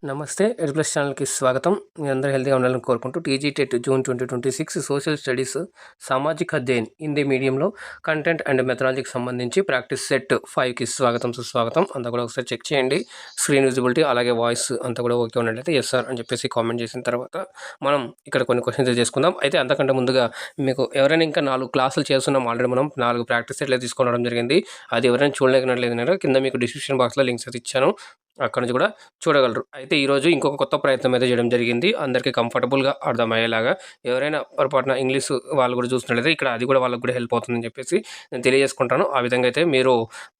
నమస్తే ఎడ్యుప్లస్ ఛానల్కి స్వాగతం. మీ అందరూ హెల్తీగా ఉండాలని కోరుకుంటూ TG TET June 2026 social studies సామాజిక అధ్యయన్ హిందీ మీడియంలో కంటెంట్ అండ్ మెథడాలజీకి సంబంధించి ప్రాక్టీస్ సెట్ 5కి స్వాగతం సుస్వాగతం. అంతా కూడా ఒకసారి చెక్ చేయండి. స్క్రీన్ విజిబిలిటీ అలాగే వాయిస్ అంతా కూడా ఓకే ఉన్నట్లయితే ఎస్ సార్ అని చెప్పేసి కామెంట్ చేసిన తర్వాత మనం ఇక్కడ కొన్ని క్వశ్చన్స్ చేసుకుందాం. అయితే అంతకంటే ముందుగా మీకు ఎవరైనా ఇంకా 4 క్లాసులు చేస్తున్నాం, ఆల్రెడీ మనం 4 ప్రాక్టీస్ సెట్లు తీసుకోవడం జరిగింది. అది ఎవరైనా చూడలేకపోయినట్లేదు కింద మీకు డిస్క్రిప్షన్ బాక్స్లో లింక్స్ అయితే ఇచ్చాను, అక్కడ నుంచి కూడా చూడగలరు. అయితే ఈరోజు ఇంకొక కొత్త ప్రయత్నం అయితే చేయడం జరిగింది, అందరికీ కంఫర్టబుల్గా అర్థమయ్యేలాగా. ఎవరైనా పొరపాటున ఇంగ్లీష్ వాళ్ళు కూడా చూసినట్లయితే ఇక్కడ అది కూడా వాళ్ళకి కూడా హెల్ప్ అవుతుందని చెప్పేసి నేను తెలియజేసుకుంటాను. ఆ విధంగా అయితే మీరు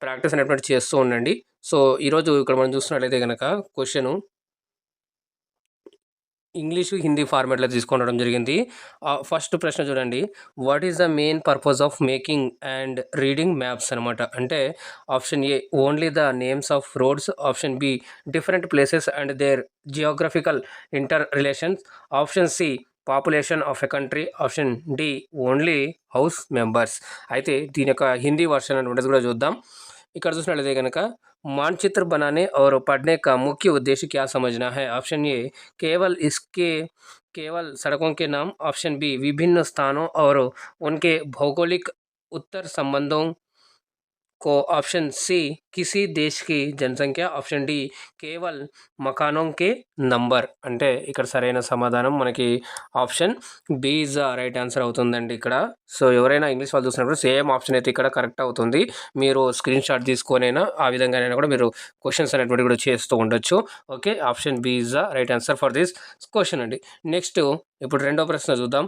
ప్రాక్టీస్ అనేటువంటి చేస్తూ ఉండండి. సో ఈరోజు ఇక్కడ మనం చూసినట్లయితే కనుక క్వశ్చను ఇంగ్లీషు హిందీ ఫార్మాట్లో తీసుకొనడం జరిగింది. ఫస్ట్ ప్రశ్న చూడండి, what is the main purpose of making and reading maps అనమాట. అంటే option A only the names of roads, option B different places and their geographical interrelations, option C population of a country, option D only house members. అయితే దీని యొక్క Hindi version అనేది కూడా చూద్దాం. ఇక్కడ చూసినట్లయితే కనుక मानचित्र बनाने और पढ़ने का मुख्य उद्देश्य क्या समझना है. ऑप्शन ए केवल सड़कों के नाम, ऑप्शन बी विभिन्न स्थानों और उनके भौगोलिक उत्तर संबंधों को, ऑप्शन सी किसी देश की जनसंख्या, ऑप्షన్ డి కేవల్ మకానోం కే నంబర్. అంటే ఇక్కడ సరైన సమాధానం మనకి option B is the right answer అవుతుందండి ఇక్కడ. సో ఎవరైనా ఇంగ్లీష్ వాళ్ళు చూసినప్పుడు సేమ్ ఆప్షన్ అయితే ఇక్కడ కరెక్ట్ అవుతుంది. మీరు స్క్రీన్ షాట్ తీసుకొనైనా ఆ విధంగానైనా కూడా మీరు క్వశ్చన్స్ అనేటువంటి కూడా చేస్తూ ఉండొచ్చు. Okay, option B is the right answer for this question అండి. నెక్స్ట్ ఇప్పుడు రెండో ప్రశ్న చూద్దాం.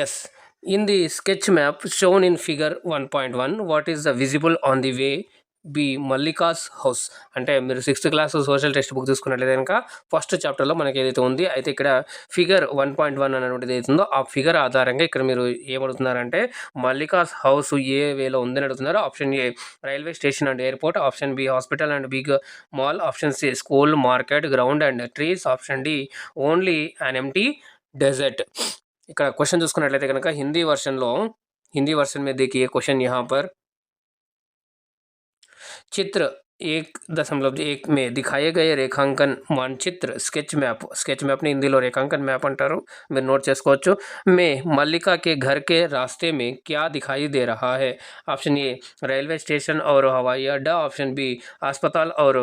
Yes, in the sketch map shown in figure 1.1, what is the visible on the way B Mallika's house. అంటే మీరు 6th class social text book చూసుకున్నట్లయితే కనుక first చాప్టర్లో మనకి ఏదైతే ఉంది, అయితే ఇక్కడ ఫిగర్ 1.1 అనేటువంటిది ఏదైతుందో ఆ ఫిగర్ ఆధారంగా ఇక్కడ మీరు ఏమడుగుతున్నారంటే మల్లికాస్ హౌస్ ఏ వేలో ఉందని అడుగుతున్నారు. Option A railway station and airport, option B hospital and big mall, option C school, market, ground and trees, option D only an empty desert. ఇక్కడ क्वेश्चन చూసుకున్నట్లయితే కనుక హిందీ वर्जन में देखिए क्वेश्चन यहाँ पर चित्र 1.1 में दिखाए गए रेखांकन मानचित्र स्केच मैप ని హిందీలో రేఖాంకన్ మ్యాప్ అంటారు, మీరు నోట్ చేసుకోవచ్చు. में मल्लिका के घर के रास्ते में क्या दिखाई दे रहा है. ऑप्शन ए रेलवे स्टेशन और हवाई अड्डा, ऑप्शन बी अस्पताल और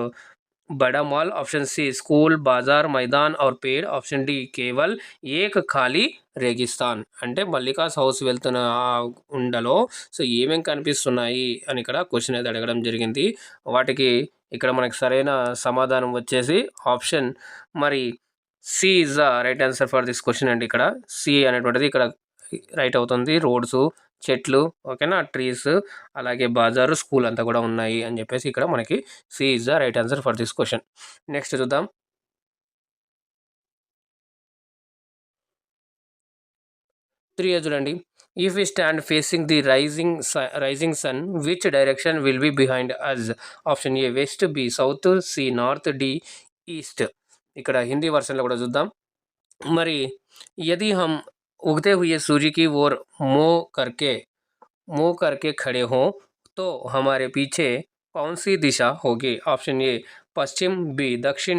बड़ा मॉल, ऑप्शन सी स्कूल, बाजार, मैदान और पेड़, ऑप्शन डी केवल एक खाली रेगिस्तान. అంటే మల్లికాస్ హౌస్ వెళ్తున్న ఉండలో సో ఏమేం కనిపిస్తున్నాయి అని ఇక్కడ క్వశ్చన్ అయితే అడగడం జరిగింది. వాటికి ఇక్కడ మనకి సరైన సమాధానం వచ్చేసి ఆప్షన్ మరి C is the right answer for this question అండి. ఇక్కడ సి అనేటువంటిది ఇక్కడ రైట్ అవుతుంది. రోడ్స్, చెట్లు, ఓకేనా, ట్రీస్, అలాగే బాజారు, స్కూల్ అంతా కూడా ఉన్నాయి అని చెప్పేసి ఇక్కడ మనకి C is the right answer for this question. Next చూద్దాం. త్రీ చూడండి, if we stand facing the rising sun which direction will be behind us. Option A west, B south, C north, D east. ఇక్కడ హిందీ వర్షన్లో కూడా చూద్దాం. మరి यदि हम उगते हुए सूर्य की ओर मुँह करके खड़े हों तो हमारे पीछे कौन सी दिशा होगी. ऑप्शन ए पश्चिम, बी दक्षिण,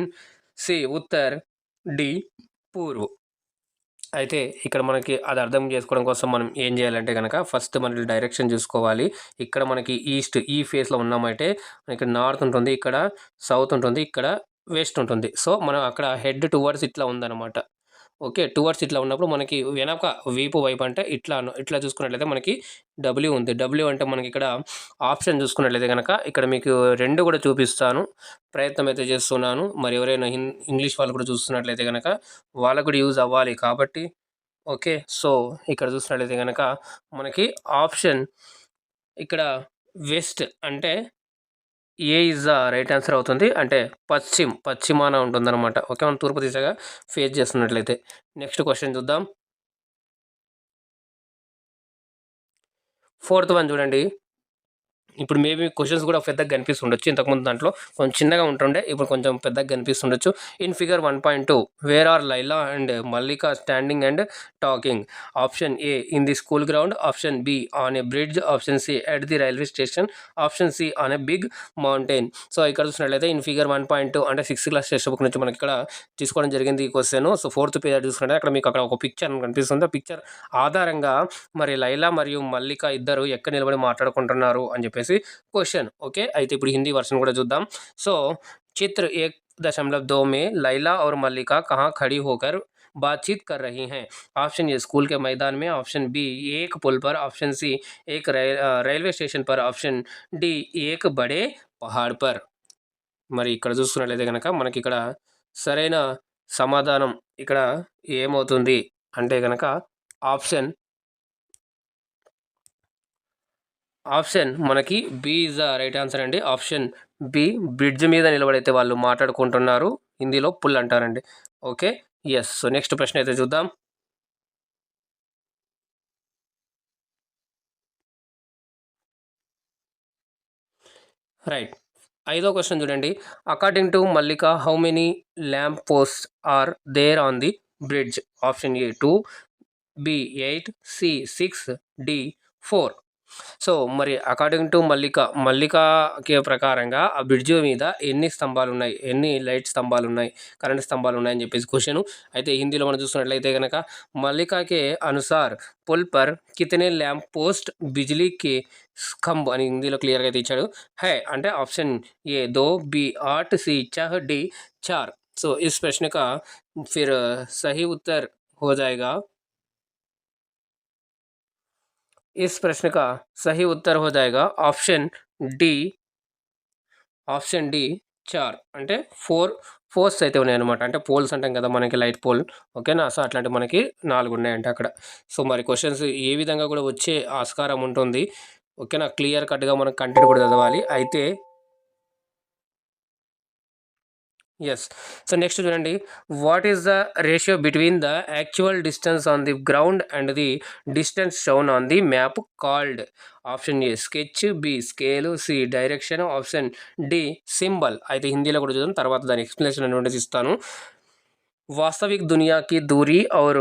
सी उत्तर, डी పూర్వ. అయితే ఇక్కడ మనకి అది అర్థం చేసుకోవడం కోసం మనం ఏం చేయాలంటే కనుక ఫస్ట్ మనకి డైరెక్షన్ చూసుకోవాలి. ఇక్కడ మనకి ఈస్ట్ ఈ ఫేస్లో ఉన్నామంటే ఇక్కడ నార్త్ ఉంటుంది, ఇక్కడ సౌత్ ఉంటుంది, ఇక్కడ వెస్ట్ ఉంటుంది. సో మనం అక్కడ హెడ్ టువర్డ్స్ ఇట్లా ఉందన్నమాట. ఓకే, టువర్డ్స్ ఇట్లా ఉన్నప్పుడు మనకి వెనక వీపు వైపు అంటే ఇట్లా చూసుకున్నట్లయితే మనకి డబ్ల్యూ ఉంది. డబ్ల్యూ అంటే మనకి ఇక్కడ ఆప్షన్ చూసుకున్నట్లయితే కనుక ఇక్కడ మీకు రెండు కూడా చూపిస్తాను, ప్రయత్నం అయితే చేస్తున్నాను. మరి ఎవరైనా ఇంగ్లీష్ వాళ్ళు కూడా చూస్తున్నట్లయితే కనుక వాళ్ళకు కూడా యూజ్ అవ్వాలి కాబట్టి. ఓకే, సో ఇక్కడ చూసినట్లయితే కనుక మనకి ఆప్షన్ ఇక్కడ వెస్ట్ అంటే ఏ ఇస్ ద రైట్ ఆన్సర్ అవుతుంది. అంటే పశ్చిమాన ఉంటుందన్నమాట. ఓకే, మనం తూర్పు దిశగా ఫేస్ చేస్తున్నట్లయితే. నెక్స్ట్ క్వశ్చన్ చూద్దాం. 4th వన్ చూడండి, ఇప్పుడు మేబీ క్వశ్చన్స్ కూడా పెద్దగా కనిపిస్తుండొచ్చు. ఇంతకుముందు దాంట్లో కొంచెం చిన్నగా ఉంటుండే, ఇప్పుడు కొంచెం పెద్దగా కనిపిస్తుండొచ్చు. In figure 1.2 where are Laila and Mallika standing and talking? Option A in the school ground, option B on a bridge, option C at the railway station, option C on a big mountain. So ఇక్కడ చూసినట్లయితే in figure 1.2 అంటే 6th class text book నుంచి మనకి ఇక్కడ తీసుకోవడం జరిగింది ఈ question. So 4th page చూసుకుంటే అక్కడ మీకు అక్కడ ఒక పిక్చర్ కనిపిస్తుంది. ఆ పిక్చర్ ఆధారంగా మరి లైలా మరియు మల్లిక ఇద్దరు ఎక్కడ నిలబడి మాట్లాడుకుంటున్నారు అని చెప్పేసి క్వశ్చన్. ఓకే, అయితే ఇప్పుడు హిందీ వర్షన్ కూడా చూద్దాం. సో चित्र 1.2 में लैला और मल्लिका कहाँ खड़ी होकर बातचीत कर रही हैं? ऑप्शन ए स्कूल के मैदान में, ऑप्शन बी एक पुल पर, ऑप्शन सी एक रेलवे स्टेशन पर, ऑप्शन डी एक बड़े पहाड़ पर. మరి ఇక్కడ చూసుకున్నట్లయితే కనుక మనకి ఇక్కడ సరైన సమాధానం ఇక్కడ ఏమవుతుంది అంటే కనుక ఆప్షన్ మనకి B is the right answer అండి. ఆప్షన్ బి బ్రిడ్జ్ మీద నిలబడైతే వాళ్ళు మాట్లాడుకుంటున్నారు. హిందీలో పుల్ అంటారండి. Okay, yes. సో నెక్స్ట్ ప్రశ్న అయితే చూద్దాం. రైట్, 5వ క్వశ్చన్ చూడండి. According to Mallika how many lamp post are there on the bridge? Option A 2, B 8, C 6, D 4. So మరి అకార్డింగ్ టు మల్లికకి ప్రకారంగా ఆ బ్రిడ్జ్ మీద ఎన్ని స్తంభాలు ఉన్నాయి, ఎన్ని లైట్ స్తంభాలు ఉన్నాయి, కరెంట్ స్తంభాలు ఉన్నాయని చెప్పేసి క్వశ్చన్. అయితే హిందీలో మనం చూస్తున్నట్లయితే కనుక మల్లికాకే అనుసార్ పుల్ పర్ కితనే ల్యాంప్ పోస్ట్ బిజ్లీ కే ఖంబ్ అని హిందీలో క్లియర్గా అయితే ఇచ్చాడు. హై అంటే option A 2, B 8, C 6, D 4. So इस प्रश्न का फिर सही उत्तर हो जाएगा. इस प्रश्न का सही उत्तर हो जाएगा ऑप्शन डी. ఆప్షన్ డి 4 అంటే 4 పోల్స్ అయితే ఉన్నాయన్నమాట. అంటే పోల్స్ అంటాం కదా మనకి, లైట్ పోల్. ఓకేనా? సో అట్లాంటి మనకి 4 ఉన్నాయంటే అక్కడ. సో మరి క్వశ్చన్స్ ఏ విధంగా కూడా వచ్చే ఆస్కారం ఉంటుంది. ఓకేనా? క్లియర్ కట్గా మనం కంటెంట్ కూడా చదవాలి. అయితే ఎస్. సో నెక్స్ట్ చూడండి. What is the ratio between the actual distance on the ground and the distance shown on the map called? Option A sketch, B scale, C direction, option D symbol. అయితే హిందీలో కూడా చూద్దాం, తర్వాత దాని explanation అనేటువంటిది ఇస్తాను. वास्तविक दुनिया की दूरी और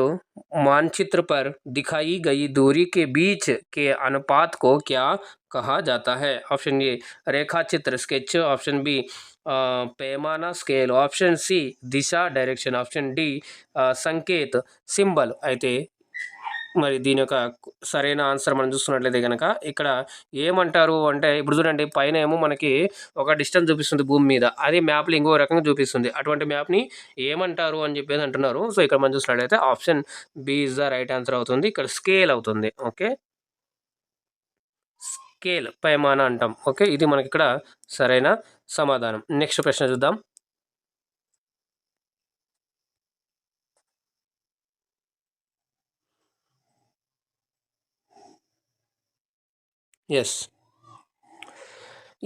मानचित्र पर दिखाई गई दूरी के बीच के अनुपात को क्या कहा जाता है? ऑप्शन ए रेखा चित्र स्केच, ऑप्शन बी पैमाना स्केल, ऑप्शन सी दिशा डायरेक्शन, ऑप्शन डी संकेत సింబల్. అయితే మరి దీని యొక్క సరైన ఆన్సర్ మనం చూస్తున్నట్లయితే కనుక ఇక్కడ ఏమంటారు అంటే, ఇప్పుడు చూడండి పైన ఏమో మనకి ఒక డిస్టెన్స్ చూపిస్తుంది భూమి మీద, అది మ్యాప్లో ఇంకో రకంగా చూపిస్తుంది. అటువంటి మ్యాప్ని ఏమంటారు అని చెప్పేసి అంటున్నారు. సో ఇక్కడ మనం చూసినట్లయితే option B is the right answer అవుతుంది. ఇక్కడ స్కేల్ అవుతుంది. ఓకే, స్కేల్ పైమాన అంటాం. ఓకే, ఇది మనకి ఇక్కడ సరైన సమాధానం. నెక్స్ట్ ప్రశ్న చూద్దాం. Yes.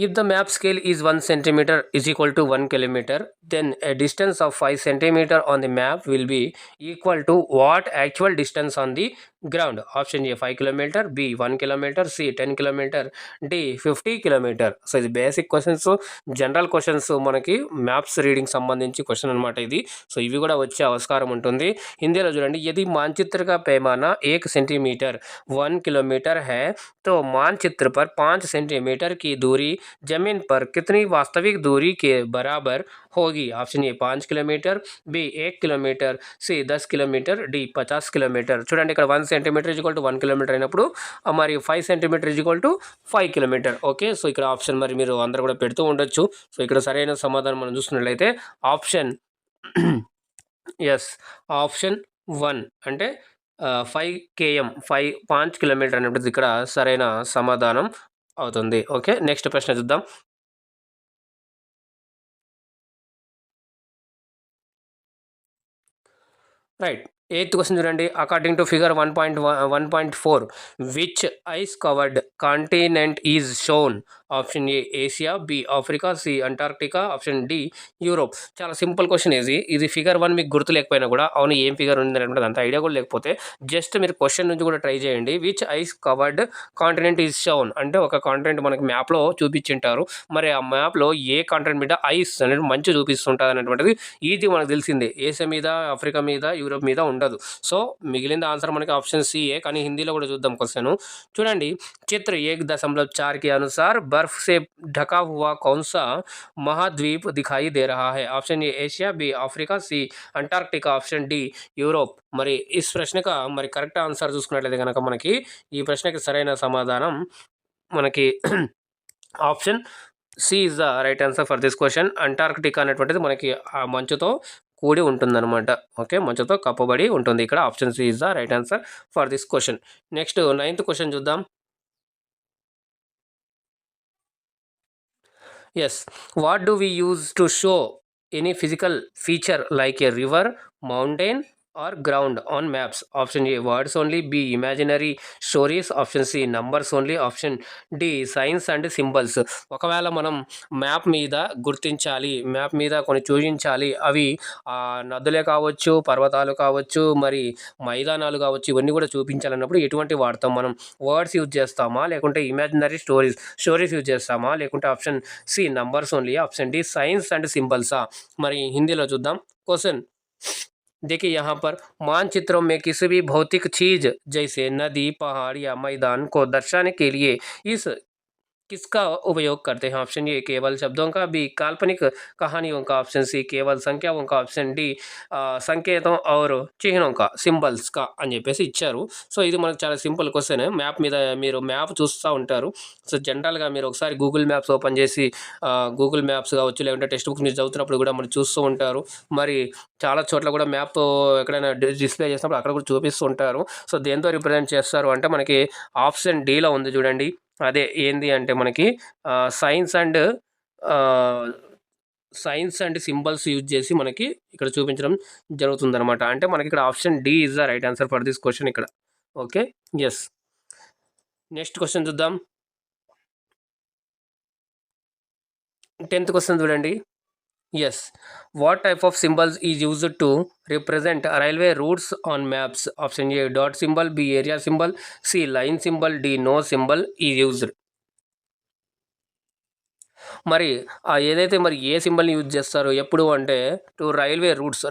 If the map scale is 1 centimeter is equal to 1 kilometer, then a distance of 5 centimeter on the map will be equal to what actual distance on the ground? Option A 5 kilometer, B 1 kilometer, C 10 kilometer, D 50 kilometer. So ఇది basic questions, general questions, మనకి maps reading సంబంధించి question అనమాట ఇది. So ఇవి కూడా వచ్చే ఆస్కారం ఉంటుంది. హిందీలో చూడండి. यदि मानचित्र का पैमाना 1 सेंटीमीटर 1 किलोमीटर है तो मानचित्र पर 5 सेंटीमीटर की दूरी जमीन पर कितनी वास्तविक दूरी के बराबर होगी? Option A 5 kilometre, B 1 kilometre, C 10 kilometre, D 50 kilometre. చూడండి ఇక్కడ 1 సెంటీమీటర్ ఈక్వల్ టు 1 కిలోమీటర్ అయినప్పుడు మరి 5 centimetre equal to 5 kilometre. Okay, so ఇక్కడ ఆప్షన్ మరి మీరు అందరూ కూడా పెడుతూ ఉండొచ్చు. సో ఇక్కడ సరైన సమాధానం మనం చూస్తున్నట్లయితే ఆప్షన్ ఎస్, ఆప్షన్ 1 అంటే 5 km 5 కిలోమీటర్ అనేటువంటిది ఇక్కడ సరైన సమాధానం అవుతుంది. ఓకే, నెక్స్ట్ ప్రశ్న చూద్దాం. రైట్, 8th క్వశ్చన్ చూడండి. According to figure 1.4 which ice covered continent is shown option A Asia, B Africa, C Antarctica, option D Europe. చాలా సింపుల్ క్వశ్చన్ ఇది ఫిగర్ 1 మీకు గుర్తు లేకపోయినా కూడా అవును ఏం ఫిగర్ ఉంది అనేటువంటిది అంత ఐడియా కూడా లేకపోతే జస్ట్ మీరు క్వశ్చన్ నుంచి కూడా ట్రై చేయండి. Which ice covered continent is shown అంటే ఒక కాంటినెంట్ మనకి మ్యాప్లో చూపించింటారు. మరి ఆ మ్యాప్లో ఏ కాంటినెంట్ మీద ఐస్ అనేది మంచి చూపిస్తుంటుంది అనేటువంటిది ఈజీ మనకు తెలిసిందే. ఏషియా మీద, ఆఫ్రికా మీద, యూరోప్ మీద ఉండదు. సో మిగిలిన ఆన్సర్ మనకి ఆప్షన్ सी है. కానీ హిందీలో కూడా చూద్దాం క్వశ్చన్. చూడండి, चित्र 1.4 के अनुसार बर्फ से ढका हुआ कौन सा महाद्वीप दिखाई दे रहा है? Option A Asia, B Africa, C Antarctica, option D Europe. మరి ఈ ప్రశ్నకు మరి కరెక్ట్ ఆన్సర్ చూసుకున్నట్లయితే కనుక మనకి ఈ ప్రశ్నకి సరైన సమాధానం మనకి option C is the right answer for this question. Antarctica అనేటువంటిది మనకి ఆ మంచుతో కూడి ఉంటుందన్నమాట. ఓకే, మంచుతో కప్పబడి ఉంటుంది. ఇక్కడ option C is the right answer for this question. Next 9th question చూద్దాం. Yes. What do we use to show any physical feature like a river, mountain, or ground on maps? Option A words only, B imaginary stories, option C numbers only, option D signs and symbols. ఒకవేళ మనం map మీద గుర్తించాలి, map మీద కొన్ని చూపించాలి, అవి నదులే కావచ్చు, పర్వతాలు కావచ్చు, మరి మైదానాలు కావచ్చు, ఇవన్నీ కూడా చూపించాలన్నప్పుడు ఎటువంటి వాడతాం మనం? వర్డ్స్ యూజ్ చేస్తామా, లేకుంటే ఇమాజినరీ స్టోరీస్ యూజ్ చేస్తామా, లేకుంటే option C numbers only, option D signs and symbols. మరి హిందీలో చూద్దాం క్వశ్చన్. देखिए यहाँ पर मानचित्रों में किसी भी भौतिक चीज जैसे नदी, पहाड़ या मैदान को दर्शाने के लिए इस किसका उपयोग करते हैं? ऑप्शन ए केवल शब्दों का, बी काल्पनिक कहानियों का, ऑप्शन सी केवल संख्याओं का, ऑप्షన్ डी సంకేతం और చిహ్నం కా సింబల్స్ కా అని చెప్పేసి ఇచ్చారు. సో ఇది మనకు చాలా సింపుల్ క్వశ్చన్. మ్యాప్ మీద మీరు మ్యాప్ చూస్తూ ఉంటారు. సో జనరల్గా మీరు ఒకసారి గూగుల్ మ్యాప్స్ ఓపెన్ చేసి గూగుల్ మ్యాప్స్ కావచ్చు, లేకుంటే టెక్స్ట్ బుక్ మీరు చదువుతున్నప్పుడు కూడా మీరు చూస్తూ ఉంటారు. మరి చాలా చోట్ల కూడా మ్యాప్ ఎక్కడైనా డిస్ప్లే చేసినప్పుడు అక్కడ కూడా చూపిస్తూ ఉంటారు. సో దేంతో రిప్రజెంట్ చేస్తారు అంటే మనకి ఆప్షన్ డీలో ఉంది చూడండి. అదే ఏంది అంటే మనకి సైన్స్ అండ్ సింబల్స్ యూజ్ చేసి మనకి ఇక్కడ చూపించడం జరుగుతుందన్నమాట. అంటే మనకి ఇక్కడ option D is the right answer for this question ఇక్కడ. Okay, yes. నెక్స్ట్ క్వశ్చన్ చూద్దాం. 10th క్వశ్చన్ చూడండి. Yes. What type of symbols is used to represent railway routes on maps? Option A dot symbol, B area symbol, C line symbol, D no symbol is used. మరి ఏదైతే మరి ఏ సింబల్ని use చేస్తారు ఎప్పుడు అంటే railway roots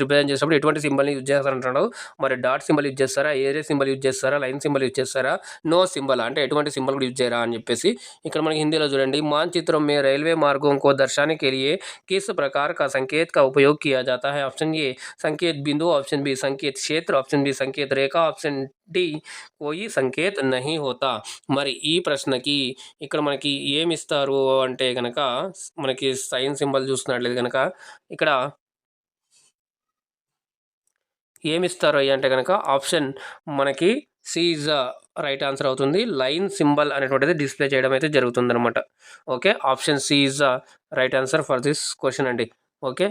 represent చేసినప్పుడు ఎటువంటి సింబల్ని యూజ్ చేస్తారంటాడు. మరి డాట్ సింబల్ యూజ్ చేస్తారా, ఏరియా సింబల్ యూజ్ చేస్తారా, లైన్ సింబల్ యూజ్ చేస్తారా, నో సింబల్ అంటే ఎటువంటి సింబల్ కూడా యూజ్ చేయరా అని చెప్పేసి ఇక్కడ మనకి హిందీలో చూడండి. మాनचित्रों में रेलवे मार्गों को दर्शाने के लिए किस प्रकार का संकेत का उपयोग किया जाता है? ऑप्शन ए संकेत बिंदु, ऑप्शन बी संकेत क्षेत्र, ऑप्शन बी संकेत रेखा, ऑप्शन डी कोई संकेत नहीं होता. మరి ఈ ప్రశ్నకి ఇక్కడ మనకి ఏమిస్తారు అంటే కనుక మనకి సైన్ సింబల్ చూస్తున్నట్లయితే కనుక ఇక్కడ ఏమిస్తారు అంటే కనుక ఆప్షన్ మనకి సి ఇస్ రైట్ ఆన్సర్ అవుతుంది. లైన్ సింబల్ అనేటువంటిది డిస్ప్లే చేయడం అయితే జరుగుతుందన్నమాట. Okay, option C is right answer for this question అండి. ఓకే,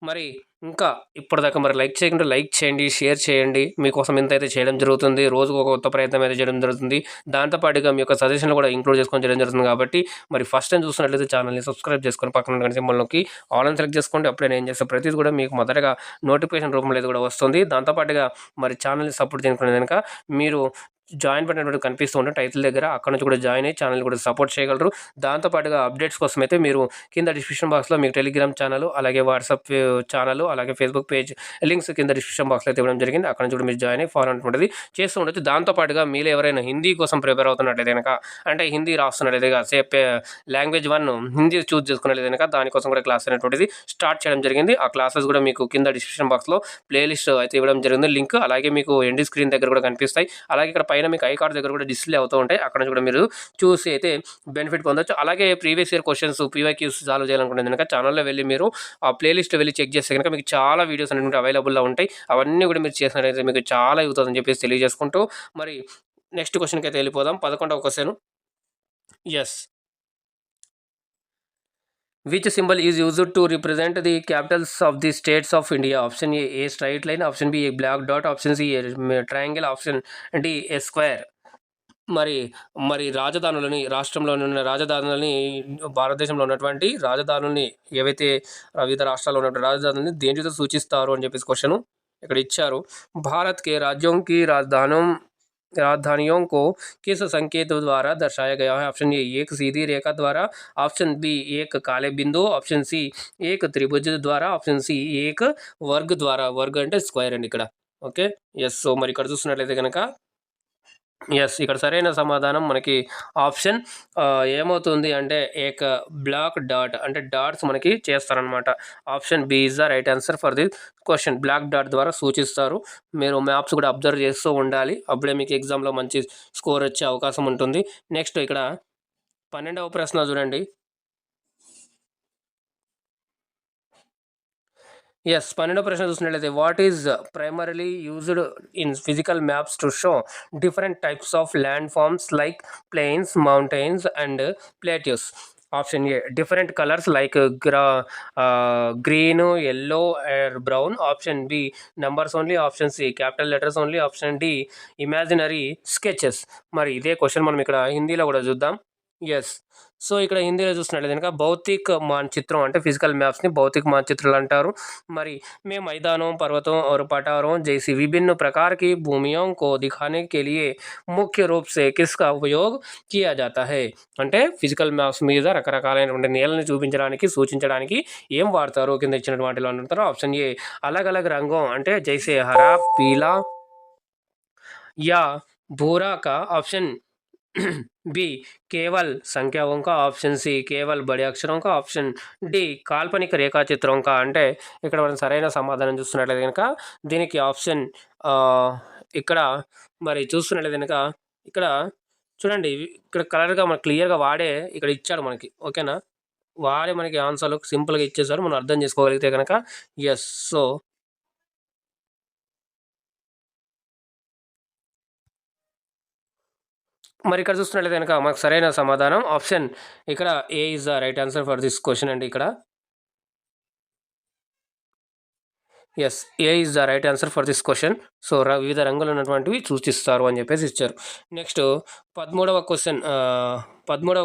మరి ఇంకా ఇప్పటిదాకా మరి లైక్ చేయకుండా లైక్ చేయండి, షేర్ చేయండి. మీకోసం ఇంతైతే చేయడం జరుగుతుంది. రోజుకు ఒక కొత్త ప్రయత్నం అయితే చేయడం జరుగుతుంది. దాంతోపాటుగా మీ యొక్క సజెషన్లు కూడా ఇంక్లూడ్ చేసుకొని చేయడం జరుగుతుంది. కాబట్టి మరి ఫస్ట్ టైం చూస్తున్నట్లయితే ఛానల్ని సబ్స్క్రైబ్ చేసుకొని పక్కన ఉన్న సింబల్లోకి ఆల్ అని సెలెక్ట్ చేసుకోండి. అప్పుడే నేను చేసే ప్రతిదీ కూడా మీకు మొదటగా నోటిఫికేషన్ రూపంలో అయితే కూడా వస్తుంది. దాంతోపాటుగా మరి ఛానల్ని సపోర్ట్ చేసుకునే కనుక మీరు జాయిన్ బటన్ కనిపిస్తూ ఉంటే టైటిల్ దగ్గర, అక్కడ నుంచి కూడా జాయిన్ అయ్యి ఛానల్ కూడా సపోర్ట్ చేయగలరు. దాంతోపాటుగా అప్డేట్స్ కోసం అయితే మీరు కింద డిస్క్రిప్షన్ బాక్స్లో మీకు టెలిగ్రామ్ ఛానల్, అలాగే వాట్సాప్ ఛానల్, అలాగే ఫేస్బుక్ పేజ్ లింక్స్ కింద డిస్క్రిప్షన్ బాక్స్లో అయితే ఇవ్వడం జరిగింది. అక్కడ నుంచి కూడా మీరు జాయిన్ అయ్యి ఫాలో అనేటువంటిది చేస్తూ ఉండొచ్చు. దాంతోపాటుగా మీరు ఎవరైనా హిందీ కోసం ప్రిపేర్ అవుతున్నట్లయితే కనుక, అంటే హిందీ రాస్తున్నట్లయితే సేపే లాంగ్వేజ్ 1 హిందీ చూస్ చేసుకున్నట్లయితే కనుక దానికోసం కూడా క్లాస్ అనేటువంటిది స్టార్ట్ చేయడం జరిగింది. ఆ క్లాసెస్ కూడా మీకు కింద డిస్క్రిప్షన్ బాక్స్లో ప్లేలిస్ట్ అయితే ఇవ్వడం జరిగింది లింక్. అలాగే మీకు ఎండ్ స్క్రీన్ దగ్గర కూడా కనిపిస్తాయి. అలాగే ఇక్కడ పైన మీకు ఐ కార్డ్ దగ్గర కూడా డిస్ప్లే అవుతూ ఉంటాయి. అక్కడ నుంచి కూడా మీరు చూసి అయితే బెనిఫిట్ పొందొచ్చు. అలాగే previous year questions PYQs solve చేయాలనుకుంటే కనుక ఛానల్లో వెళ్ళి మీరు ఆ ప్లేలిస్ట్ వెళ్ళి చెక్ చేస్తే కనుక మీకు చాలా వీడియోస్ అనేవి అవైలబుల్లో ఉంటాయి. అవన్నీ కూడా మీరు చేసినట్లయితే మీకు చాలా యూజ్ అవుతుందని చెప్పేసి తెలియజేసుకుంటూ మరి నెక్స్ట్ క్వశ్చన్కి అయితే వెళ్ళిపోదాం. 11వ question. Yes. Which symbol is used to represent the capitals of the states of India? Option A straight line, option B a black dot, option C a triangle, option D a square. మరి మరి రాజధానులని రాష్ట్రంలోని ఉన్న రాజధానులని భారతదేశంలో ఉన్నటువంటి రాజధానుల్ని ఏవైతే వివిధ రాష్ట్రాల్లో ఉన్నటువంటి రాజధానుల్ని దేనితో సూచిస్తారు అని చెప్పేసి క్వశ్చన్ ఇక్కడ ఇచ్చారు. భారత్ के राज्यों की राजधानियों को किस संकेत द्वारा दर्शाया गया है? ऑप्शन ए एक सीधी रेखा द्वारा, ऑप्शन बी एक काले बिंदु, ऑप्शन सी एक त्रिभुज द्वारा, ऑप्షన్ సి एक వర్గ్ ద్వారా. వర్గ్ అంటే స్క్వేర్ అండి ఇక్కడ. Okay, yes. సో మరి ఇక్కడ చూస్తున్నట్లయితే కనుక ఎస్, ఇక్కడ సరైన సమాధానం మనకి ఆప్షన్ ఏమవుతుంది అంటే ఏక బ్లాక్ డాట్ అంటే డాట్స్ మనకి చేస్తారనమాట. Option B is the right answer for the question. Black dot ద్వారా సూచిస్తారు. మీరు మ్యాప్స్ కూడా అబ్జర్వ్ చేస్తూ ఉండాలి, అప్పుడే మీకు ఎగ్జామ్లో మంచి స్కోర్ వచ్చే అవకాశం ఉంటుంది. నెక్స్ట్ ఇక్కడ 12వ ప్రశ్న చూడండి. ఎస్, 12వ ప్రశ్న చూసినట్లయితే what is primarily used in physical maps to show different types of land forms like plains, mountains and plateaus? Option A different colours like green, yellow and brown, option B numbers only, option C capital letters only, option D imaginary sketches. మరి ఇదే question మనం ఇక్కడ హిందీలో కూడా చూద్దాం. Yes, so ఇక్కడ హిందీలో చూసినట్లయితే కనుక భౌతిक मानचित्रों అంటే ఫిజికల్ మ్యాప్స్ని భౌతిक मानचित्राలు అంటారు. మరి में मैदानों, पर्वतों और पठारों जैसी विभिन्न प्रकार की भूमियों को दिखाने के लिए मुख्य रूप से किसका उपयोग किया जाता है? అంటే ఫిజికల్ మ్యాప్స్ మీద రకరకాలైనటువంటి నేలని చూపించడానికి సూచించడానికి ఏం వాడతారు కింద ఇచ్చిన వాటిలో అంటారు. ఆప్షన్ ఏ अलग अलग रंगों అంటే जैसे हरा, पीला या भूरा का, ऑप्शन बी केवल संख्याओं का, ऑप्शन सी केवल बड़े अक्षरों का, ऑप्शन डी काल्पनिक रेखा चित्रों का. అంటే ఇక్కడ మనం సరైన సమాధానం చూస్తున్నట్లయితే కనుక దీనికి ఆప్షన్ ఇక్కడ మరి చూస్తున్నట్లయితే కనుక ఇక్కడ చూడండి, ఇక్కడ కలర్గా మనకు క్లియర్గా వాడే ఇక్కడ ఇచ్చాడు మనకి. ఓకేనా, వాడే మనకి ఆన్సర్లు సింపుల్గా ఇచ్చేసారు, మనం అర్థం చేసుకోగలిగితే కనుక. ఎస్, సో మరి ఇక్కడ చూస్తున్నట్లయితే కనుక మాకు సరైన సమాధానం ఆప్షన్ ఇక్కడ A is the right answer for this question అండి. ఇక్కడ yes, A is the right answer for this question. So వివిధ రంగులు ఉన్నటువంటివి సూచిస్తారు అని చెప్పేసి ఇచ్చారు. నెక్స్ట్ 13వ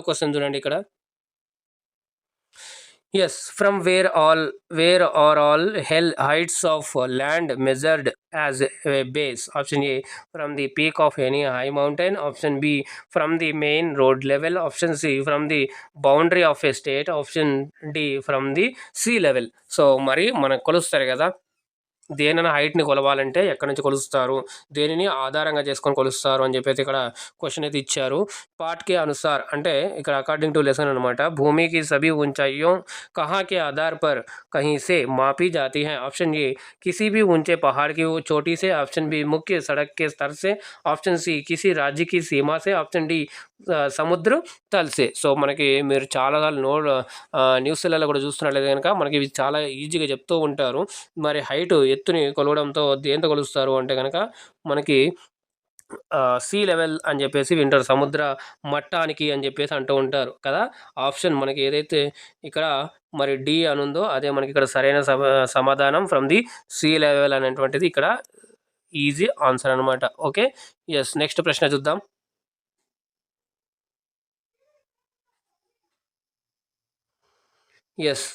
క్వశ్చన్ చూడండి ఇక్కడ. Yes, from where are all heights of land measured as a base? Option A from the peak of any high mountain, option B from the main road level, option C from the boundary of a state, option D from the sea level. So మరి మనకు కొలుస్తారు కదా, దేనైనా హైట్ని కొలవాలంటే ఎక్కడి నుంచి కొలుస్తారు, దేనిని ఆధారంగా చేసుకొని కొలుస్తారు అని చెప్పేసి ఇక్కడ క్వశ్చన్ అయితే ఇచ్చారు. పాఠ్కే అనుసార్ అంటే ఇక్కడ అకార్డింగ్ టు లెసన్ అనమాట. భూమికి సభీ ऊंचाइयों कहाँ के आधार पर कहीं से मापी जाती हैं? ऑप्शन ए किसी भी ऊंचे पहाड़ की चोटी से, ऑप्शन बी मुख्य सड़क के स्तर से, ऑप्शन सी किसी राज्य की सीमा से, ऑप्शन डी సముద్ర తల్సే. సో మనకి మీరు చాలా న్యూస్లలో కూడా చూస్తున్నట్లయితే కనుక మనకి ఇవి చాలా ఈజీగా చెప్తూ ఉంటారు. మరి హైట్ ఎత్తుని కొలవడంతో దేంతో కొలుస్తారు అంటే కనుక మనకి సీ లెవెల్ అని చెప్పేసి వింటారు, సముద్ర మట్టానికి అని చెప్పేసి అంటూ ఉంటారు కదా. ఆప్షన్ మనకి ఏదైతే ఇక్కడ మరి డి అనుందో అదే మనకి ఇక్కడ సరైన సమాధానం ఫ్రమ్ ది సీ లెవెల్ అనేటువంటిది ఇక్కడ ఈజీ ఆన్సర్ అనమాట. Okay, yes. నెక్స్ట్ ప్రశ్న చూద్దాం. ఎస్,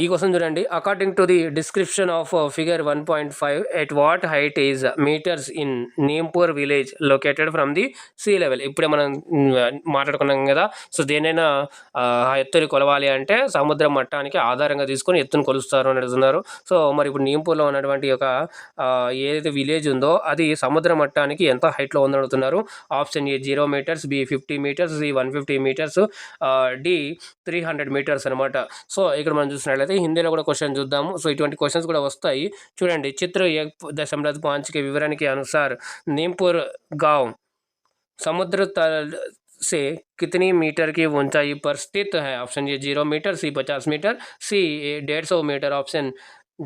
ఈ క్వశ్చన్ చూడండి. According to the description of figure 1.5 at what height is metres in Neempur village located from the sea level? ఇప్పుడే మనం మాట్లాడుకున్నాం కదా. సో దేనైనా ఎత్తుని కొలవాలి అంటే సముద్ర మట్టానికి ఆధారంగా తీసుకొని ఎత్తుని కొలుస్తారు అని అడుగుతున్నారు. సో మరి ఇప్పుడు నీంపూర్లో ఉన్నటువంటి ఒక ఏదైతే విలేజ్ ఉందో అది సముద్ర మట్టానికి ఎంత హైట్లో ఉందని అడుగుతున్నారు. Option A 0 metres, B 50 metres, C 150 metres, D 300 metres అనమాట. సో ఇక్కడ మనం చూసినట్లయితే హిందీలో కూడా క్వశ్చన్ చూద్దాము. సో ఇటువంటి క్వశ్చన్స్ కూడా వస్తాయి చూడండి. చిత్ర 1.5 के विवरण के अनुसार नीमपुर गांव समुद्र तल से कितनी मीटर की ऊंचाई पर स्थित है? Option A 0 metre, C 50 metre, C 150 metre, option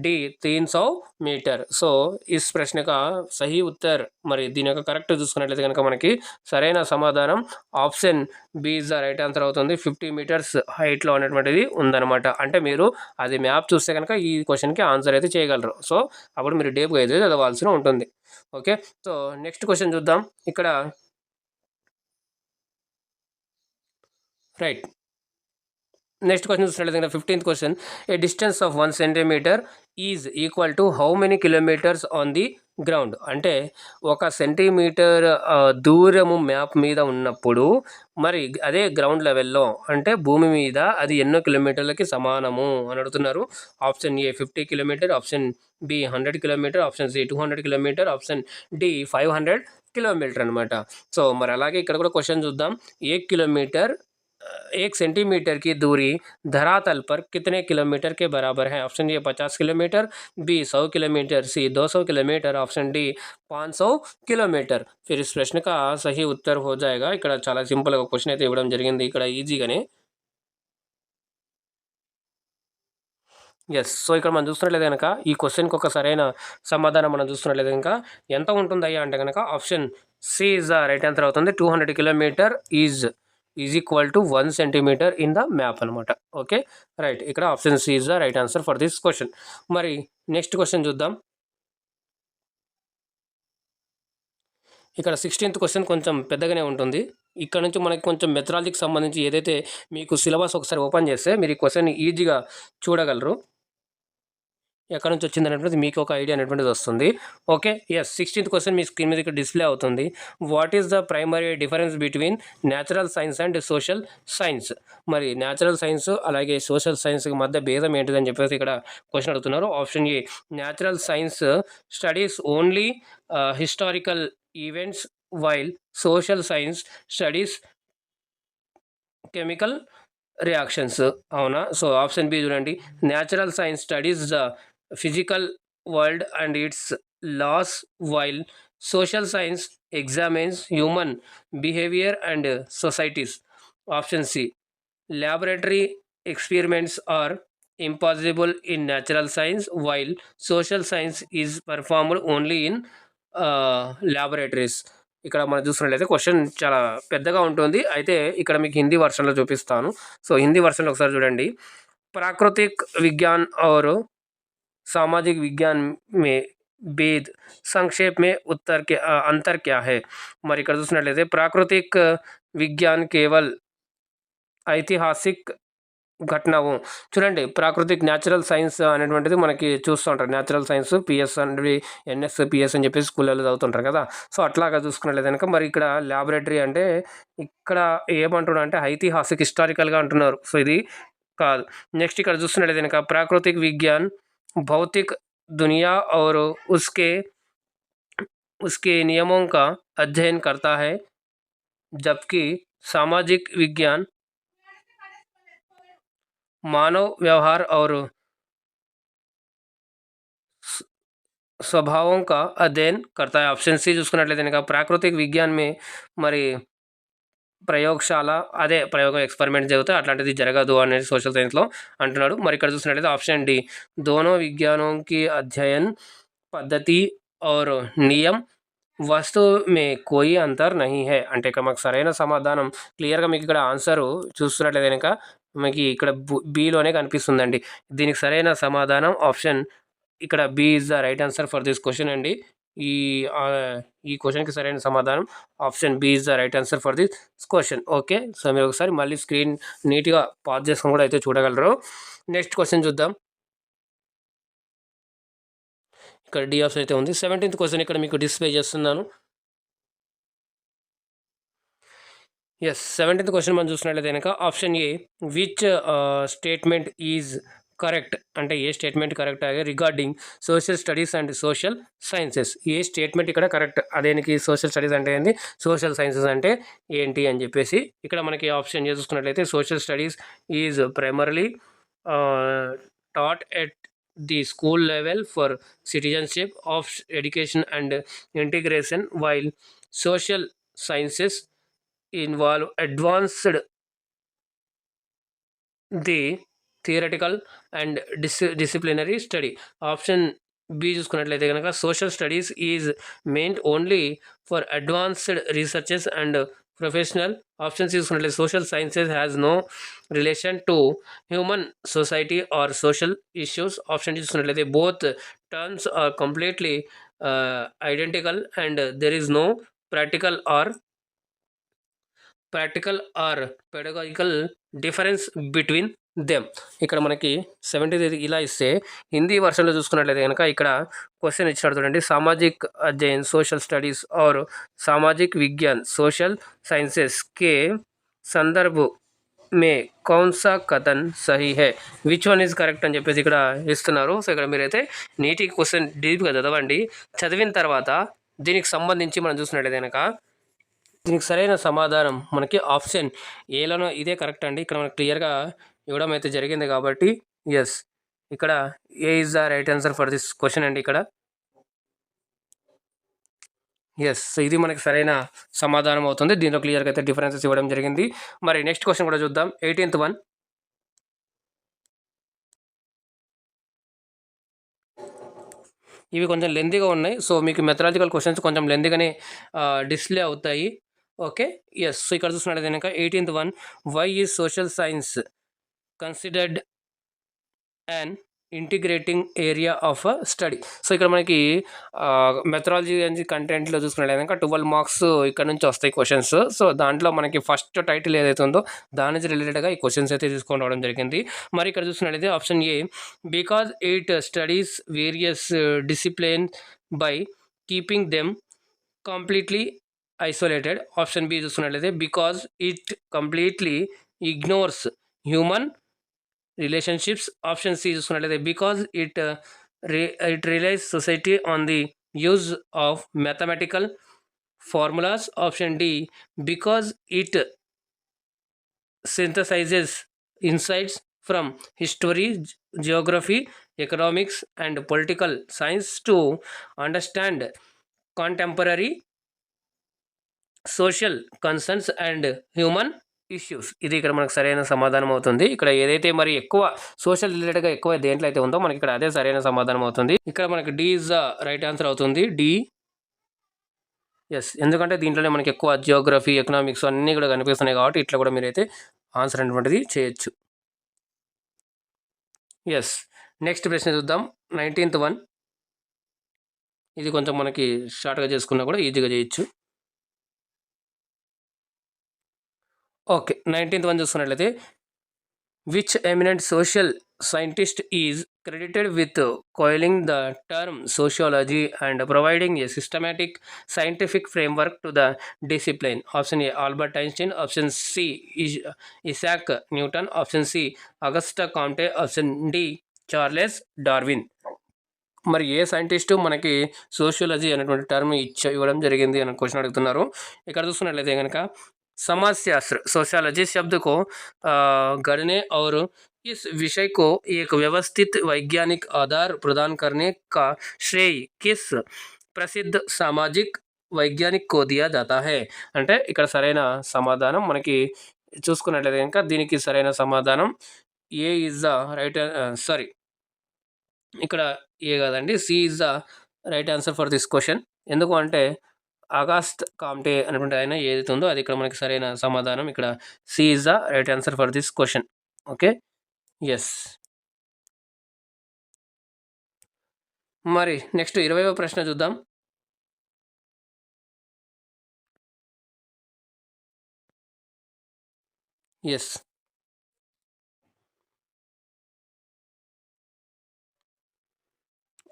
D 300 metre. So ఈ ప్రశ్న का సహీ ఉత్తర్ మరి దీని యొక్క కరెక్ట్ చూసుకున్నట్లయితే కనుక మనకి సరైన సమాధానం option B is the right answer అవుతుంది. 50 మీటర్స్ హైట్లో అనేటువంటిది ఉందన్నమాట. అంటే మీరు అది మ్యాప్ చూస్తే కనుక ఈ క్వశ్చన్కి ఆన్సర్ అయితే చేయగలరు. సో అప్పుడు మీరు డేప్గా అయితే చదవాల్సి ఉంటుంది. ఓకే, సో నెక్స్ట్ క్వశ్చన్ చూద్దాం. ఇక్కడ రైట్. నెక్స్ట్ క్వశ్చన్ చూసినట్లయితే 15th question, a distance of 1 centimetre is equal to how many kilometres on the ground. అంటే 1 సెంటీమీటర్ దూరము మ్యాప్ మీద ఉన్నప్పుడు మరి అదే గ్రౌండ్ లెవెల్లో అంటే భూమి మీద అది ఎన్నో కిలోమీటర్లకి సమానము అని అడుగుతున్నారు. Option A 50 kilometre, option B 100 kilometre, option C 200 kilometre, option D 500 kilometre అనమాట. సో మరి అలాగే ఇక్కడ కూడా క్వశ్చన్ చూద్దాం. 1 किलोमीटर 1 सेंटीमीटर की दूरी धरातल पर कितने किलोमीटर के बराबर है. Option A 50 kilometre, B 100 kilometre, C 200 kilometre, option D 500 kilometre. फिर इस प्रश्न का सही उत्तर हो जाएगा. ఇక్కడ చాలా సింపుల్గా క్వశ్చన్ అయితే ఇవ్వడం జరిగింది ఇక్కడ ఈజీగానే. ఎస్. సో ఇక్కడ మనం చూస్తున్నట్లయితే కనుక ఈ క్వశ్చన్కి ఒక సరైన సమాధానం మనం చూస్తున్నట్లయితే కనుక ఎంత ఉంటుందయ్యా అంటే కనుక option C is the right answer అవుతుంది. 200 kilometre is equal to 1 centimetre in the map అనమాట. Okay right. ఇక్కడ option C is the right answer for this question. మరి నెక్స్ట్ క్వశ్చన్ చూద్దాం. ఇక్కడ 16th క్వశ్చన్ కొంచెం పెద్దగానే ఉంటుంది. ఇక్కడ నుంచి మనకి కొంచెం మెథడాలజీకి సంబంధించి ఏదైతే మీకు సిలబస్ ఒకసారి ఓపెన్ చేస్తే మీరు ఈ క్వశ్చన్ ఈజీగా చూడగలరు. ఎక్కడి నుంచి వచ్చింది అనేటువంటిది మీకు ఒక ఐడియా అనేటువంటిది వస్తుంది. ఓకే. ఎస్. 16th క్వశ్చన్ మీ స్క్రీన్ మీద ఇక్కడ డిస్ప్లే అవుతుంది. What is the primary difference between natural science and social science. మరి న్యాచురల్ సైన్స్ అలాగే సోషల్ సైన్స్కి మధ్య భేదం ఏంటిదని చెప్పేసి ఇక్కడ క్వశ్చన్ అడుగుతున్నారు. Option a natural science studies only historical events while social science studies chemical reactions. అవునా? సో ఆప్షన్ బి చూడండి. Natural science studies the physical world and its laws while social science examines human behavior and societies. Option C, laboratory experiments are impossible in natural science while social science is performed only in laboratories. ఇక్కడ మనం చూసినట్లయితే question చాలా పెద్దగా ఉంటుంది. అయితే ఇక్కడ మీకు హిందీ వర్షన్లో చూపిస్తాను. సో హిందీ వర్షన్లో ఒకసారి చూడండి. प्राकृतिक विज्ञान और सामाजिक विज्ञान में भेद संक्षेप में उत्तर के अंतर क्या है. మరి ఇక్కడ చూసినట్లయితే ప్రాకృతిక్ విజ్ఞాన్ కేవల్ ఐతిహాసిక్ ఘటనవు. చూడండి ప్రాకృతిక్ న్యాచురల్ సైన్స్ అనేటువంటిది మనకి చూస్తూ ఉంటారు. Natural science PS and NS PS అని చెప్పేసి స్కూళ్ళలో చదువుతుంటారు కదా. సో అట్లాగా చూసుకున్నట్లయితే కనుక మరి ఇక్కడ ల్యాబొరేటరీ అంటే ఇక్కడ ఏమంటున్నారు అంటే ఐతిహాసిక్ హిస్టారికల్గా అంటున్నారు. సో ఇది కాదు. నెక్స్ట్ ఇక్కడ చూస్తున్నట్లయితే కనుక ప్రాకృతిక్ విజ్ఞాన్ भौतिक दुनिया और उसके उसके नियमों का अध्ययन करता है जबकि सामाजिक विज्ञान मानव व्यवहार और स्वभावों का अध्ययन करता है. ऑप्शन सी చూసుకున్నట్లయితే కనుక ప్రాకృతిక విజ్ఞాన్ మే మరి ప్రయోగశాల అదే ప్రయోగం ఎక్స్పెరిమెంట్ జరుగుతాయి అట్లాంటిది జరగదు అనేది సోషల్ సైన్స్లో అంటున్నాడు. మరి ఇక్కడ చూసినట్లయితే ఆప్షన్ డి दोनों विज्ञानों की अध्ययन पद्धति और नियम వస్తువు మే కోయి అంతర్ నహీ హై. అంటే ఇక్కడ మాకు సరైన సమాధానం క్లియర్గా మీకు ఇక్కడ ఆన్సరు చూస్తున్నట్లయితే కనుక మనకి ఇక్కడ బిలోనే కనిపిస్తుందండి. దీనికి సరైన సమాధానం ఆప్షన్ ఇక్కడ B is the right answer for this question అండి. ఈ ఈ క్వశ్చన్కి సరైన సమాధానం option B is the right answer for this question. Okay. So మీరు ఒకసారి మళ్ళీ స్క్రీన్ నీట్గా పాజ్ చేసుకొని కూడా అయితే చూడగలరు. నెక్స్ట్ క్వశ్చన్ చూద్దాం. ఇక్కడ డి ఆప్షన్ అయితే ఉంది. 17th క్వశ్చన్ ఇక్కడ మీకు డిస్ప్లే చేస్తున్నాను. ఎస్. 17th క్వశ్చన్ మనం చూసినట్లయితే కనుక option a which statement is correct. అంటే ఏ స్టేట్మెంట్ కరెక్ట్ అయ్యే regarding social studies and social sciences. A statement ఇక్కడ కరెక్ట్ అదేనికి సోషల్ స్టడీస్ అంటే ఏంటి సోషల్ సైన్సెస్ అంటే ఏంటి అని చెప్పేసి ఇక్కడ మనకి ఆప్షన్ చూసుకున్నట్లయితే social studies is primarily taught at the school level for citizenship of education and integration while social sciences involve advanced the theoretical and disciplinary study. Option B చూసుకున్నట్లయితే కనుక social studies is main only for advanced researches and professional. Option చూసుకున్నట్లయితే social sciences has no relation to human society or social issues. Option చూసుకున్నట్లయితే both terms are completely identical and there is no practical or practical or pedagogical difference between them. ఇక్కడ మనకి 70 ఇలా ఇస్తే హిందీ వర్షన్లో చూసుకున్నట్లయితే కనుక ఇక్కడ question ఇచ్చాడు చూడండి, సామాజిక్ అధ్యయన్ సోషల్ స్టడీస్ और सामाजिक विज्ञान सोशल साइंसेस के संदर्भ में कौन सा कथन सही है, విచ్ వన్ ఈజ్ కరెక్ట్ అని చెప్పేసి ఇక్కడ ఇస్తున్నారు. సో ఇక్కడ మీరైతే నీటి క్వశ్చన్ డీప్గా చదవండి. చదివిన తర్వాత దీనికి సంబంధించి మనం చూసినట్లయితే కనుక దీనికి సరైన సమాధానం మనకి ఆప్షన్ ఏలోనో ఇదే కరెక్ట్ అండి. ఇక్కడ మనకు క్లియర్గా ఇవ్వడం అయితే జరిగింది కాబట్టి ఎస్, ఇక్కడ A is the right answer for this question అండి. ఇక్కడ ఎస్, ఇది మనకి సరైన సమాధానం అవుతుంది. దీంట్లో క్లియర్గా అయితే డిఫరెన్సెస్ ఇవ్వడం జరిగింది. మరి నెక్స్ట్ క్వశ్చన్ కూడా చూద్దాం. 18th one. ఇవి కొంచెం లెందీగా ఉన్నాయి. సో మీకు మెథడాలజికల్ క్వశ్చన్స్ కొంచెం లెందీగానే డిస్ప్లే అవుతాయి. Okay, yes. సో ఇక్కడ చూసినట్లయితే కనుక 18th one, why is social science considered and integrating area of study. So ఇక్కడ మనకి మెథడాలజీ అని కంటెంట్లో చూసుకున్నట్లయితే కనుక 12 మార్క్స్ ఇక్కడ నుంచి వస్తాయి క్వశ్చన్స్. సో దాంట్లో మనకి ఫస్ట్ టైటిల్ ఏదైతే ఉందో దాని నుంచి రిలేటెడ్గా ఈ క్వశ్చన్స్ అయితే తీసుకొని రావడం జరిగింది. మరి ఇక్కడ చూసుకున్నట్లయితే option A, because it studies various discipline by keeping them completely isolated. Option B చూసుకున్నట్లయితే because it completely ignores human relationships. Option C చూసుకున్నట్లయితే because it relies society on the use of mathematical formulas. Option D because it synthesises insights from history, geography, economics and political science to understand contemporary social concerns and human issues. ఇది ఇక్కడ మనకు సరైన సమాధానం అవుతుంది. ఇక్కడ ఏదైతే మరి ఎక్కువ సోషల్ రిలేటెడ్గా ఎక్కువ దేంట్లో అయితే ఉందో మనకి ఇక్కడ అదే సరైన సమాధానం అవుతుంది. ఇక్కడ మనకి D is the right answer అవుతుంది. D, yes. ఎందుకంటే దీంట్లోనే మనకి ఎక్కువ జియోగ్రఫీ, ఎకనామిక్స్ అన్నీ కూడా కనిపిస్తున్నాయి కాబట్టి ఇట్లా కూడా మీరైతే ఆన్సర్ అనేటువంటిది చేయొచ్చు. ఎస్, నెక్స్ట్ ప్రశ్న చూద్దాం. 19th one. ఇది కొంచెం మనకి షార్ట్గా చేసుకున్నా కూడా ఈజీగా చేయొచ్చు. ఓకే, 19th వన్ చూసుకున్నట్లయితే which eminent social scientist is credited with coining the term sociology and providing a systematic scientific framework to the discipline. Option A, Albert Einstein. Option C, Isaac Newton. Option C, Auguste Comte. Option D, Charles Darwin. మరి ఏ scientist మనకి sociology అనేటువంటి term ఇవ్వడం జరిగింది అని question అడుగుతున్నారు. ఇక్కడ చూసుకున్నట్లయితే కనుక समाजशास्त्र सोशियोलॉजी शब्द को गढ़ने और इस विषय को एक व्यवस्थित वैज्ञानिक आधार प्रदान करने का श्रेय किस प्रसिद्ध सामाजिक वैज्ञानिक को दिया जाता है అంటే ఇక్కడ సరైన సమాధానం మనకి చూసుకున్నట్లయితే కనుక దీనికి సరైన సమాధానం A is the right, sorry ఇక్కడ ఏ కాదండి, C is the right answer for this question. ఎందుకు అంటే ఆగస్ట్ కామ్టే అనేటువంటి ఆయన ఏదైతే ఉందో అది ఇక్కడ మనకి సరైన సమాధానం. ఇక్కడ C is the right answer for this question. Okay, yes. మరి నెక్స్ట్ 20వ ప్రశ్న చూద్దాం. ఎస్,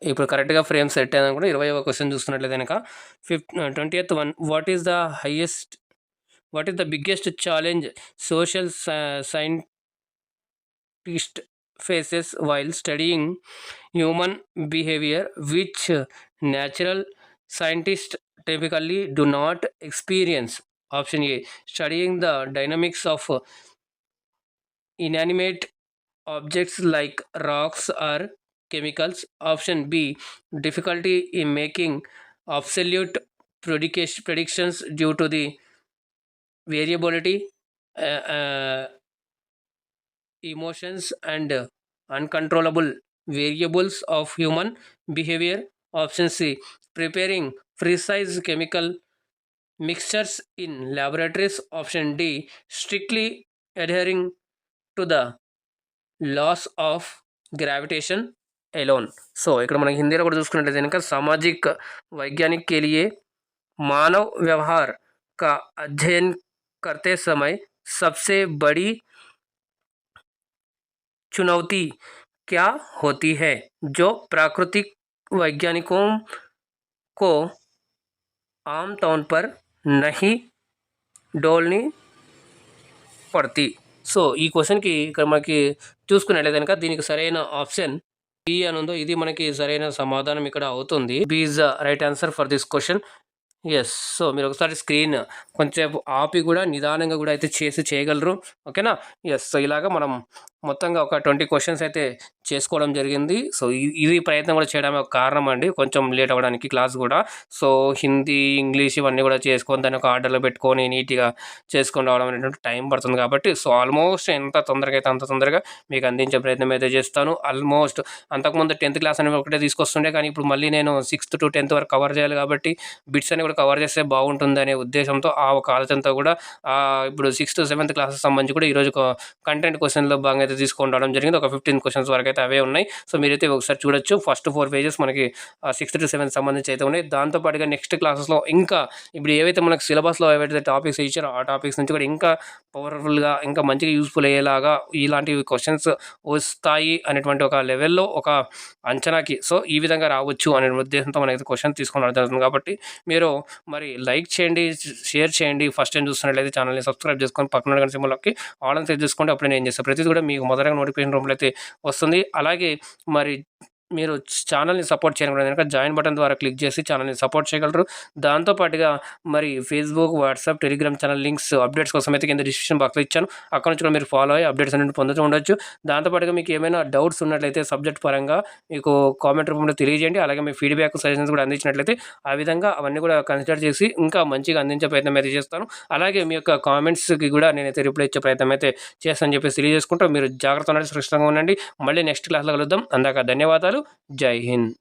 ఇప్పుడు కరెక్ట్గా ఫ్రేమ్ సెట్ అయిందని కూడా 20వ క్వశ్చన్ చూస్తున్నట్లయితే కనుక 20th one, what is the biggest challenge social scientist faces while studying human behavior which natural scientists typically do not experience. Option A, studying the dynamics of inanimate objects like rocks or chemicals. Option B, difficulty in making absolute predictions due to the variability, emotions and uncontrollable variables of human behavior. Option C, preparing precise chemical mixtures in laboratories. Option D, strictly adhering to the laws of gravitation alone. So ఇక్కడ మనకి హిందీలో కూడా చూసుకున్నట్లయితే కనుక సామాజిक वैज्ञानिक के लिए मानव व्यवहार का अध्ययन करते समय सबसे बड़ी चुनौती क्या होती है, जो प्राकृतिक वैज्ञानिकों को आमतौर पर नहीं డోల్ని పడతి. సో, ఈ క్వెషన్‌కి ఇక్కడ మనకి చూసుకున్నట్లయితే గనక దీనికి సరైన ఆప్షన్ బి అని ఉందో ఇది మనకి సరైన సమాధానం ఇక్కడ అవుతుంది. B is the right answer for this question. Yes. So, మీరు ఒకసారి స్క్రీన్ కొంచెంసేపు ఆపి కూడా నిదానంగా కూడా అయితే చేయగలరు. ఓకేనా? యెస్. సో, ఇలాగ మనం మొత్తంగా ఒక 20 క్వెషన్స్ అయితే చేసుకోవడం జరిగింది. సో, ఇది ప్రయత్నం కూడా చేయడమే ఒక కారణం అండి. కొంచెం లేట్ అవ్వడానికి క్లాస్ కూడా. సో, హిందీ, ఇంగ్లీష్ ఇవన్నీ కూడా చేసుకొని దాన్ని ఒక ఆర్డర్‌లో పెట్టుకొని నీట్‌గా చేసుకొని రావడం అనేటువంటి టైం పడుతుంది కాబట్టి సో, ఆల్మోస్ట్ ఎంత తొందరగా అయితే అంత తొందరగా మీకు అందించే ప్రయత్నం అయితే చేస్తాను. ఆల్మోస్ట్ అంతకుముందు 10th క్లాస్ అనేవి ఒకటే తీసుకొస్తుండే, కానీ ఇప్పుడు మళ్ళీ నేను 6th to 10th వరకు కవర్ చేయాలి కాబట్టి బిట్స్ అన్ని కూడా కవర్ చేస్తే బాగుంటుందనే ఉద్దేశంతో ఆ ఒక ఆలోచనతో కూడా ఇప్పుడు 6th, 7th క్లాసెస్ సంబంధించి కూడా ఈరోజు కంటెంట్ క్వెషన్‌లో భాగంగా అయితే తీసుకొని రావడం జరిగింది. ఒక 15 క్వెషన్స్ వరకు అయితే అవే ఉన్నాయి. సో, మీరైతే ఒకసారి చూడొచ్చు. ఫస్ట్ 4 పేజెస్ మనకి 6th to 7th సంబంధించి అయితే ఉన్నాయి. దాంతో పాటుగా నెక్స్ట్ క్లాసెస్‌లో ఇంకా ఇప్పుడు ఏవైతే మనకు సిలబస్‌లో ఏవైతే టాపిక్స్ ఇచ్చారో ఆ టాపిక్స్ నుంచి కూడా ఇంకా పవర్‌ఫుల్‌గా ఇంకా మంచిగా యూజ్‌ఫుల్ అయ్యేలాగా ఇలాంటి క్వెషన్స్ వస్తాయి అనేటువంటి ఒక లెవెల్‌లో ఒక అంచనాకి సో, ఈ విధంగా రావచ్చు అనే ఉద్దేశంతో మనమైతే క్వెషన్ తీసుకొని రావడం జరుగుతుంది కాబట్టి మీరు మరి లైక్ చేయండి, షేర్ చేయండి. ఫస్ట్ టైం చూస్తున్నట్లయితే ఛానల్‌ని సబ్స్క్రైబ్ చేసుకొని పక్కన ఉన్న గంట సింబల్‌కి ఆల్ అని సెట్ చేసుకోండి. అప్పుడే నేను చేసే ప్రతిది కూడా మీకు మొదటగా నోటిఫికేషన్ రూపంలో అయితే వస్తుంది. అలాగే మరి మీరు ఛానల్‌ని సపోర్ట్ చేయాలనుకుంటే గనుక జాయిన్ బటన్ ద్వారా క్లిక్ చేసి ఛానల్‌ని సపోర్ట్ చేయగలరు. దాంతో పాటుగా మరి Facebook, WhatsApp, Telegram channel links updates కోసం అయితే కింద డిస్క్రిప్షన్ బాక్స్‌లో ఇచ్చాను. అక్కడ నుంచి కూడా మీరు ఫాలో అయ్యి అప్డేట్స్ అనేవి పొందుతూ ఉండొచ్చు. దాంతో పాటుగా మీకు ఏమైనా డౌట్స్ ఉన్నట్లయితే సబ్జెక్ట్ పరంగా మీకు కామెంట్ రూపంలో తెలియజేయండి. అలాగే మీ ఫీడ్‌బ్యాక్, సజెషన్స్ కూడా అందించినట్లయితే ఆ విధంగా అవన్నీ కూడా కన్సిడర్ చేసి ఇంకా మంచిగా అందించే ప్రయత్నం అయితే చేస్తాను. అలాగే మీ యొక్క కామెంట్స్‌కి కూడా నేనైతే రిప్లై ఇచ్చే ప్రయత్నం అయితే చేస్తానని చెప్పేసి తెలియజేసుకుంటూ మీరు జాగ్రత్తగా ఉండండి, సురక్షితంగా ఉండండి. మళ్ళీ నెక్స్ట్ క్లాస్‌లో కలుద్దాం. అందాక ధన్యవాదాలు. జై హింద్.